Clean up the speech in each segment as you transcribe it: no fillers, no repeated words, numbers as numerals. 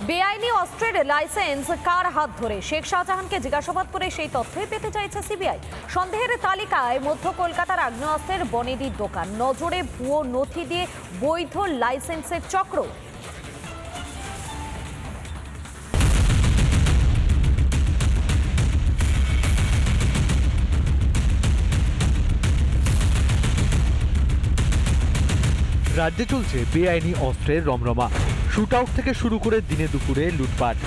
বেআইনি অস্ত্রের লাইসেন্স কার হাত ধরে শেখ শাহজাহানকে জিজ্ঞাসাবাদ করে সেই তথ্যই পেতে চাইছে সিবিআই। সন্দেহের তালিকায় মধ্য কলকাতার আগ্নেয়াস্ত্রের বনেদির দোকান, নজরে ভুয়ো নথি দিয়ে বৈধ লাইসেন্সের চক্র। রাজ্যে চলছে বেআইনি অস্ত্রের রমরমা। শুট আউট থেকে শুরু করে দিনে দুপুরে লুটপাট।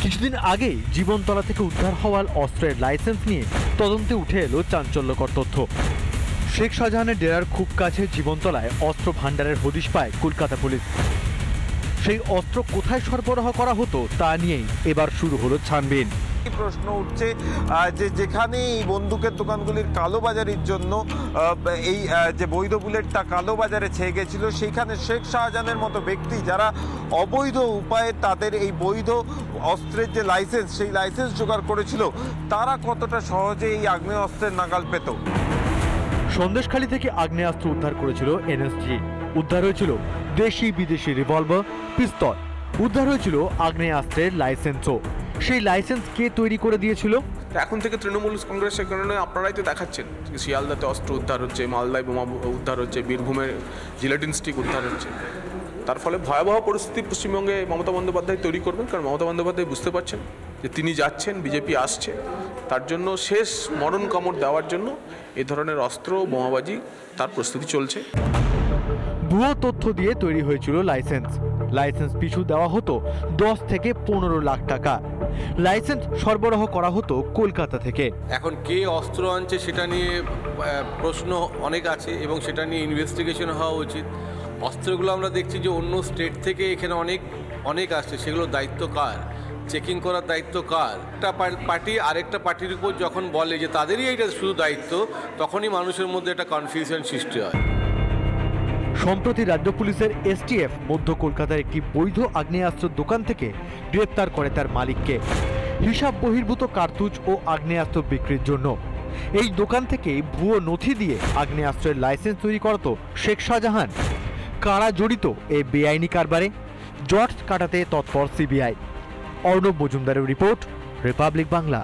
কিছুদিন আগেই জীবনতলা থেকে উদ্ধার হওয়া অস্ত্রের লাইসেন্স নিয়ে তদন্তে উঠে এলো চাঞ্চল্যকর তথ্য। শেখ শাহজাহানের ডেরার খুব কাছে জীবনতলায় অস্ত্র ভাণ্ডারের হদিশ পায় কলকাতা পুলিশ। সেই অস্ত্র কোথায় সরবরাহ করা হতো তা নিয়েই এবার শুরু হলো ছানবিন। প্রশ্ন উঠছে যে যেখানে এই বন্দুকের দোকানগুলির কালোবাজারির জন্য এই যে বৈধ বুলেটটা কালোবাজারে ছেয়ে গেছিল, সেইখানে শেখ শাহজাহানের মতো ব্যক্তি যারা অবৈধ উপায়ে তাদের এই বৈধ অস্ত্রের যে লাইসেন্স, সেই লাইসেন্স জোগাড় করেছিল, তারা কতটা সহজে এই আগ্নেয় অস্ত্রের নাগাল পেত। সন্দেশখালী থেকে আগ্নেয়াস্ত্র উদ্ধার করেছিল এনএসজি। উদ্ধার হয়েছিল দেশি বিদেশি রিভলভার, পিস্তল। উদ্ধার হয়েছিল আগ্নেয়াস্ত্রের লাইসেন্সও। সেই লাইসেন্স কে তৈরি করে দিয়েছিল? এখন থেকে তৃণমূল কংগ্রেসের কারণে আপনারাই তো দেখাচ্ছেন শিয়ালদাতে অস্ত্র উদ্ধার হচ্ছে, মালদায় বোমা উদ্ধার হচ্ছে, বীরভূমের জিলেটিন স্টিক উদ্ধার হচ্ছে। তার ফলে ভয়াবহ পরিস্থিতি পশ্চিমবঙ্গে মমতা বন্দ্যোপাধ্যায় তৈরি করবেন, কারণ মমতা বন্দ্যোপাধ্যায় বুঝতে পারছেন যে তিনি যাচ্ছেন, বিজেপি আসছে, তার জন্য শেষ মরণ কামড় দেওয়ার জন্য এই ধরনের অস্ত্র বোমাবাজি তার প্রস্তুতি চলছে। ভুয়ো তথ্য দিয়ে তৈরি হয়েছিল লাইসেন্স। লাইসেন্স পিছু দেওয়া হতো 10 থেকে 15 লাখ টাকা। লাইসেন্স সরবরাহ করা হতো কলকাতা থেকে। এখন কে অস্ত্র আনছে সেটা নিয়ে প্রশ্ন অনেক আছে এবং সেটা নিয়ে ইনভেস্টিগেশন হওয়া উচিত। অস্ত্রগুলো আমরা দেখছি যে অন্য স্টেট থেকে এখানে অনেক আসছে, সেগুলো দায়িত্ব কার? চেকিং করার দায়িত্ব কার? একটা পার্টি আরেকটা পার্টির উপর যখন বলে যে তাদেরই এইটা শুধু দায়িত্ব, তখনই মানুষের মধ্যে একটা কনফিউশন সৃষ্টি হয়। সম্প্রতি রাজ্য পুলিশের এসটিএফ মধ্য কলকাতার একটি বৈধ আগ্নেয়াস্ত্র দোকান থেকে গ্রেপ্তার করে তার মালিককে, হিসাব বহির্ভূত কার্তুজ ও আগ্নেয়াস্ত্র বিক্রির জন্য। এই দোকান থেকে ভুয়ো নথি দিয়ে আগ্নেয়াস্ত্রের লাইসেন্স তৈরি করত শেখ শাহজাহান। কারা জড়িত এই বেআইনি কারবারে? জট কাটাতে তৎপর সিবিআই। অর্ণব মজুমদারের রিপোর্ট, রিপাবলিক বাংলা।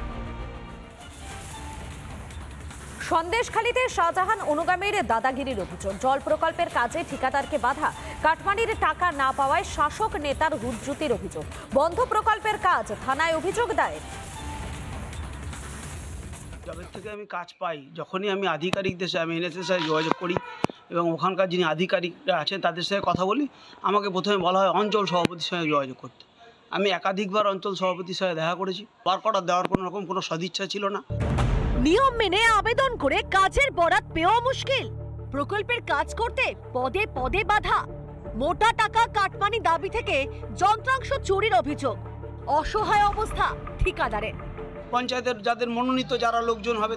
সন্দেশখালীতে শাহজাহান অনুগামীর দাদাগিরির অভিযোগ। জল প্রকল্পের কাজে ঠিকাদারকে বাধা, কাটমানির টাকা না পাওয়ায় শাসক নেতার হুজ্জুতির অভিযোগ। বন্ধ প্রকল্পের কাজ, থানায় অভিযোগ দায়ের। যবে থেকে আমি কাজ পাই, যখনই আমি আধিকারিকদের সাথে, আমি এনএসএস সাথে যোগাযোগ করি এবং ওখানকার যিনি আধিকারিকরা আছেন তাদের সাথে কথা বলি, আমাকে প্রথমে বলা হয় অঞ্চল সভাপতির সঙ্গে যোগাযোগ করতে। আমি একাধিকবার অঞ্চল সভাপতির সাথে দেখা করেছি। বার করা দেওয়ার কোনো সদিচ্ছা ছিল না। নিয়ম মেনে আবেদন করে কাজের বরাত পেয়েও মুশকিল। প্রকল্পের কাজ করতে পদে পদে বাধা। মোটা টাকা কাটমানি দাবি থেকে যন্ত্রাংশ চুরির অভিযোগ। অসহায় অবস্থা ঠিকাদারের। পঞ্চায়েতের যাদের মনোনীত যারা লোকজন হবে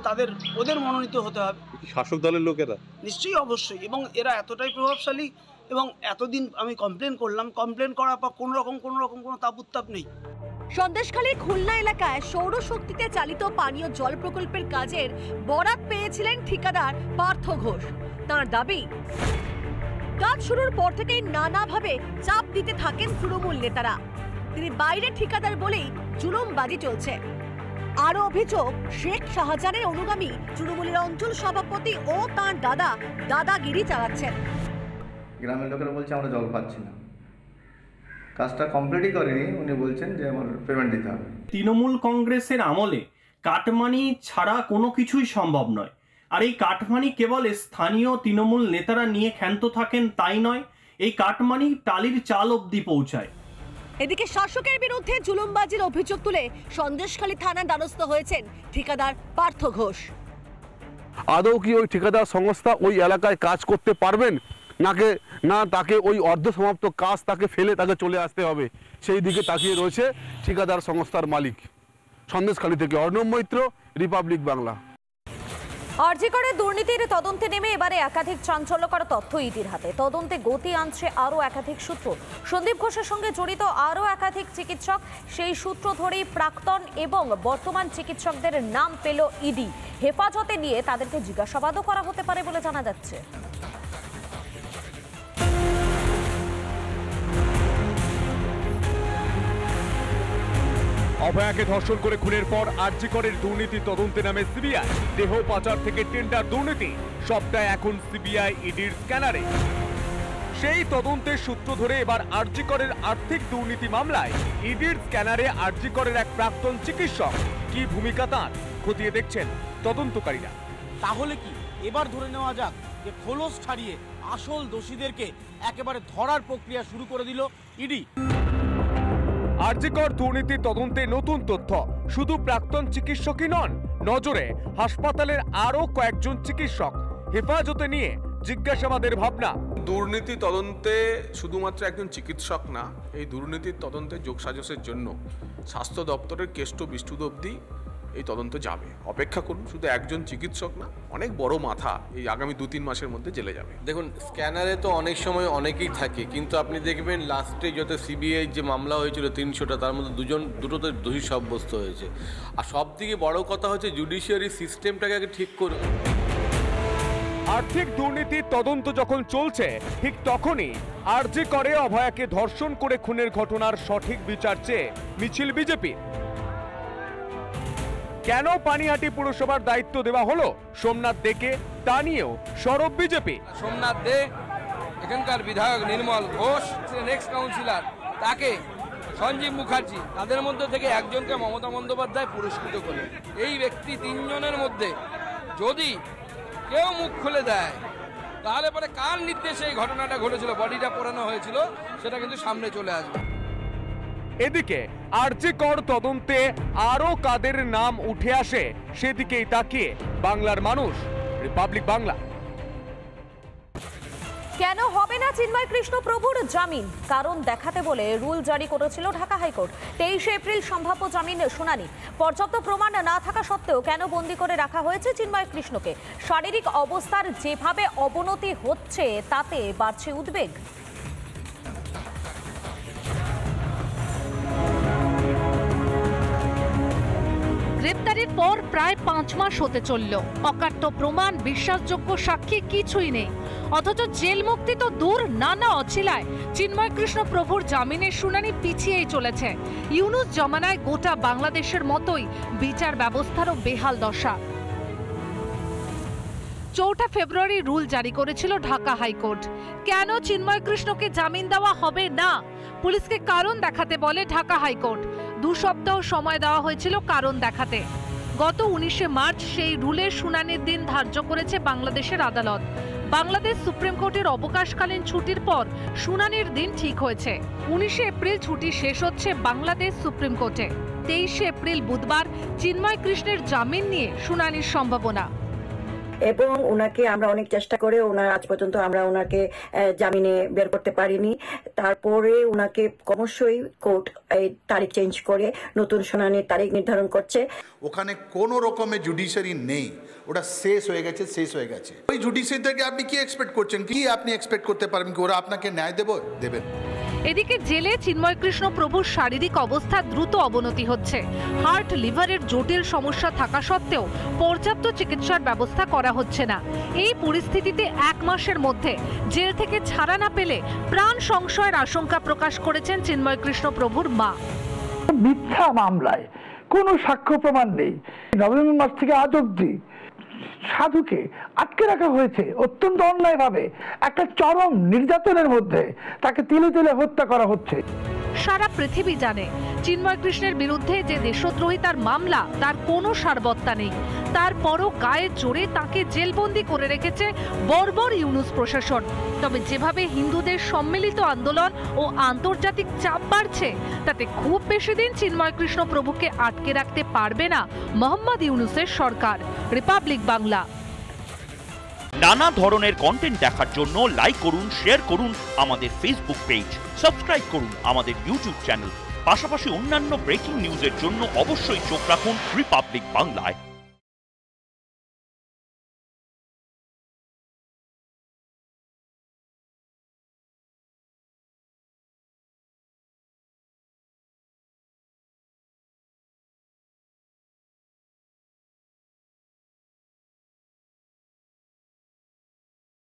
ওদের মনোনীত হতে হবে। শাসক দলের লোকেরা নিশ্চয়ই, অবশ্যই। এবং এরা এতটাই প্রভাবশালী এবং এতদিন আমি কমপ্লেন করলাম, কমপ্লেন করার পর কোনো রকম কোনো তাপ উত্তাপ নেই। সন্দেশখালীর খুলনা এলাকায় সৌরশক্তিতে চালিত পানীয় জল প্রকল্পের কাজের বরাত পেয়েছিলেন ঠিকাদার পার্থ ঘোষ। তার দাবি, কাজ শুরুর পর থেকেই নানাভাবে চাপ দিতে থাকেন তৃণমূল নেতারা। তিনি বাইরে ঠিকাদার বলেই জুলুমবাজি চলছে। আরো অভিযোগ, শেখ শাহজাহানের অনুগামী তৃণমূলের অঞ্চল সভাপতি ও তার দাদাগিরি চালাচ্ছেন। গ্রামের লোকেরা বলছে আমরা জল পাচ্ছি না, কাজটা কমপ্লিটই করেনি, উনি বলছেন যে আমার পেমেন্ট দিতে হবে। তৃণমূল কংগ্রেসের আমলে কাটমানি ছাড়া কোনো কিছুই সম্ভব নয়। আর এই কাটমানি কেবল স্থানীয় তৃণমূল নেতারা নিয়ে ক্ষান্ত থাকেন তাই নয়, এই কাটমানি টালির চাল অবধি পৌঁছায়। এদিকে শাসকের বিরুদ্ধে জুলুমবাজির অভিযোগ তুলে সন্দেশখালী থানার দ্বারস্থ হয়েছেন ঠিকাদার পার্থ ঘোষ। আদৌ কি ওই ঠিকাদার সংস্থা ওই এলাকায় কাজ করতে পারবেন না তাকে ওই অর্ধসমাপ্ত কাজ তাকে ফেলে তাকে চলে আসতে হবে, সেই দিকে তাকিয়ে রয়েছে ঠিকাদার সংস্থার মালিক। সন্দেশখালী থেকে অর্ণব মৈত্র, রিপাবলিক বাংলা। আরজিকরে দুর্নীতির তদন্তে নেমে এবারে একাধিক চাঞ্চল্যকর তথ্য ইডির হাতে। তদন্তে গতি আনছে আরও একাধিক সূত্র। সন্দীপ ঘোষের সঙ্গে জড়িত আরও একাধিক চিকিৎসক, সেই সূত্র ধরেই প্রাক্তন এবং বর্তমান চিকিৎসকদের নাম পেল ইডি। হেফাজতে নিয়ে তাদেরকে জিজ্ঞাসাবাদও করা হতে পারে বলে জানা যাচ্ছে। অভয়াকে ধর্ষণ করে খুনের পর আরজি করের দুর্নীতি তদন্তে নামে সিবিআই। দেহ পাচার থেকে টেন্ডার দুর্নীতি সবটাই এখন সিবিআই ইডির স্ক্যানারে। সেই তদন্তের সূত্র ধরে এবার আরজি করের আর্থিক দুর্নীতি মামলায় ইডির স্ক্যানারে আরজি করের এক প্রাক্তন চিকিৎসক। কি ভূমিকা তাঁর খতিয়ে দেখছেন তদন্তকারীরা। তাহলে কি এবার ধরে নেওয়া যাক যে খোলস ছাড়িয়ে আসল দোষীদেরকে একেবারে ধরার প্রক্রিয়া শুরু করে দিল ইডি। আরজি কর দুর্নীতি তদন্তে নতুন তথ্য, শুধু প্রাক্তন চিকিৎসকই নন, নজরে হাসপাতালের আরো কয়েকজন চিকিৎসক। হেফাজতে নিয়ে জিজ্ঞাসাবাদের ভাবনা। দুর্নীতি তদন্তে শুধুমাত্র একজন চিকিৎসক না, এই দুর্নীতির তদন্তে যোগসাজশের জন্য স্বাস্থ্য দপ্তরের কেষ্ট বিস্তুত অবধি এই তদন্ত যাবে। অপেক্ষা করুন, শুধু একজন চিকিৎসক না, অনেক বড় মাথা এই আগামী 2-3 মাসের মধ্যে জেলে যাবে। দেখুন, স্ক্যানারে তো অনেক সময় অনেকেই থাকে, কিন্তু আপনি দেখবেন লাস্টে যত সিবিআই যে মামলা হয়েছিল 300টা, তার মধ্যে দুটোতে দোষী সাব্যস্ত হয়েছে। আর সব থেকে বড় কথা হচ্ছে জুডিশিয়ারি সিস্টেমটাকে আগে ঠিক করুন। আর্থিক দুর্নীতির তদন্ত যখন চলছে, ঠিক তখনই আরজি করে অভয়াকে ধর্ষণ করে খুনের ঘটনার সঠিক বিচার চেয়ে মিছিল বিজেপি। কেন পানিহাটি পুরসভার দায়িত্ব দেওয়া হলো সোমনাথ দেকে, তা নিয়েও সরব বিজেপি। সোমনাথ দে এখানকার বিধায়ক, নির্মল ঘোষ এক্স কাউন্সিলর, তাকে সঞ্জীব মুখার্জি, তাদের মধ্যে থেকে একজনকে মমতা বন্দ্যোপাধ্যায় পুরস্কৃত করলেন। এই ব্যক্তি 3 জনের মধ্যে যদি কেউ মুখ খুলে দেয়, তাহলে পরে কার নির্দেশে এই ঘটনাটা ঘটেছিল, বডিটা পোড়ানো হয়েছিল, সেটা কিন্তু সামনে চলে আসবে। এদিকে আরজি কর তদন্তে আরো কাদের নাম উঠে আসে, সেদিকেই তাকিয়ে বাংলার মানুষ। রিপাবলিক বাংলা। কেন হবে না চিন্ময় কৃষ্ণ প্রভুর জামিন? কারণ দেখাতে বলে রুল জারি করেছিল ঢাকা হাইকোর্ট। 23 এপ্রিল সম্ভাব্য জামিন শুনানি। পর্যাপ্ত প্রমাণ না থাকা সত্ত্বেও কেন বন্দী করে রাখা হয়েছে চিন্ময় কৃষ্ণকে? শারীরিক অবস্থার যেভাবে অবনতি হচ্ছে, তাতে বাড়ছে উদ্বেগ। গ্রেপ্তারের পর প্রায় 5 মাস হতে চলল। অকাট্য প্রমাণ, বিশ্বাসযোগ্য সাক্ষী কিছুই নেই। অথচ জেল মুক্তি তো দূর, নানা অছিলায় চিন্ময় কৃষ্ণ প্রভুর জামিনের শুনানি পিছিয়েই চলেছে। ইউনুস জমানায় গোটা বাংলাদেশের মতোই বিচার ব্যবস্থারও বেহাল দশা। 4 ফেব্রুয়ারি রুল জারি করেছিল ঢাকা হাইকোর্ট। কেন চিন্ময় কৃষ্ণকে জামিন দেওয়া হবে না? পুলিশকে কারণ দেখাতে বলে ঢাকা হাইকোর্ট। 2 সপ্তাহ সময় দেওয়া হয়েছিল কারণ দেখাতে। গত 19 মার্চ সেই রুলের শুনানির দিন ধার্য করেছে বাংলাদেশের আদালত। বাংলাদেশ সুপ্রিম কোর্টের অবকাশকালীন ছুটির পর শুনানির দিন ঠিক হয়েছে। 19 এপ্রিল ছুটি শেষ হচ্ছে বাংলাদেশ সুপ্রিম কোর্টে। 23 এপ্রিল বুধবার চিন্ময় কৃষ্ণের জামিন নিয়ে শুনানির সম্ভাবনা। এবং ওনাকে আমরা অনেক চেষ্টা করে আজ পর্যন্ত আমরা ওনাকে জামিনে বের করতে পারিনি। তারপরে ওনাকে ক্রমশই কোর্ট এই তারিখ চেঞ্জ করে নতুন শুনানির তারিখ নির্ধারণ করছে। ওখানে কোনো রকমের জুডিশিয়ারি নেই, ওটা শেষ হয়ে গেছে। ওই জুডিশিয়ারি থেকে আপনি কি এক্সপেক্ট করছেন? কি আপনি এক্সপেক্ট করতে পারবেন কি ওরা আপনাকে ন্যায় দেবেন? এদিকে জেলে চিন্ময় কৃষ্ণ প্রভুর শারীরিক অবস্থা দ্রুত অবনতি হচ্ছে। হার্ট, লিভারের জটিল সমস্যা থাকা সত্ত্বেও পর্যাপ্ত চিকিৎসার ব্যবস্থা করা হচ্ছে না। এই পরিস্থিতিতে 1 মাসের মধ্যে জেল থেকে ছাড়া না পেলে প্রাণ সংশয়ের আশঙ্কা প্রকাশ করেছেন চিন্ময় কৃষ্ণ প্রভুর মা। মিথ্যা মামলায় কোনো সাক্ষ্য প্রমাণ নেই। নভেম্বর মাস থেকে আজ অবধি সাধুকে আটকে রাখা হয়েছে অত্যন্ত অন্যায়ভাবে। একটা চরম নির্যাতনের মধ্যে তাকে তিলে তিলে হত্যা করা হচ্ছে। সারা পৃথিবী জানে চিন্ময় কৃষ্ণের বিরুদ্ধে যে দেশদ্রোহিতার মামলা, তার কোনো সারবত্তা নেই। তারপরও গায়ে জোরে তাকে জেলবন্দি করে রেখেছে বর্বর ইউনুস প্রশাসন। তবে যেভাবে হিন্দুদের সম্মিলিত আন্দোলন ও আন্তর্জাতিক চাপ বাড়ছে, তাতে খুব বেশি দিন চিন্ময় কৃষ্ণ প্রভুকে আটকে রাখতে পারবে না মোহাম্মদ ইউনুসের সরকার। রিপাবলিক বাংলা। নানা ধরনের কন্টেন্ট দেখার জন্য লাইক করুন, শেয়ার করুন আমাদের ফেসবুক পেজ, সাবস্ক্রাইব করুন আমাদের ইউটিউব চ্যানেল। পাশাপাশি অন্যান্য ব্রেকিং নিউজের জন্য অবশ্যই চোখ রাখুন রিপাবলিক বাংলায়।